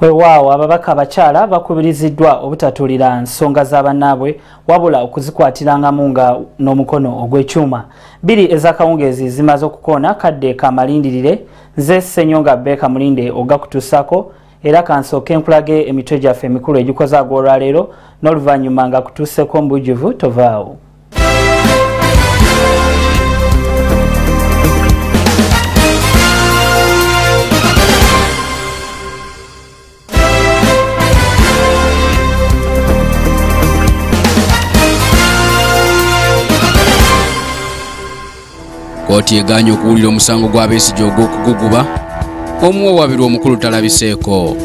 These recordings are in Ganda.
Weewaawo ababaka abakyala bakubiriziddwa obutatuulira nsonga z'abannaabwe wabula okuzikwatirangamu nga n'omukono ogw'ekyuma. Bbiri ez'akawungeezi zimaze okukoona kadde kamalindirire nze Ssenyonga Beka Mulinde ogakutuusako era kansooke nkulage emitwe gyaffe emikulu egikoze ag'olwaleero n'oluvannyuma nga kutuuseko mbujjuvu tovaawo. Kooti eganye okuwulira omusango gwa Besigye ogw'okuguguba omuwawaabirwa omukulu talabiseeko.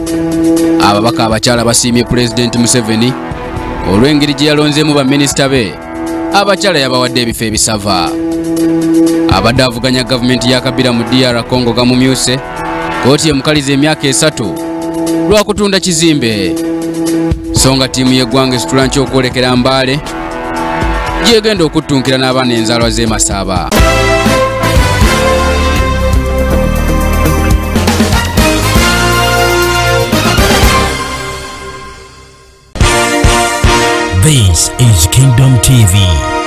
Ababaka abakyala basiimye Pulezidenti Museveni olw'engeri gye yalonzeemu baminisita be abakyala yabawadde ebifo ebisava. Abadde avuganya gavumenti ya Kabila mu DR Congo gamumyuse, kooti emukaliza emyaka 3 lwa kutunda kizimbe. So nga ttiimu y'eggwanga esitula nkya okwolekera Mbale gyegenda okuttunkira n'abaana enzaalwa z'e Masaba. This is Kingdom TV.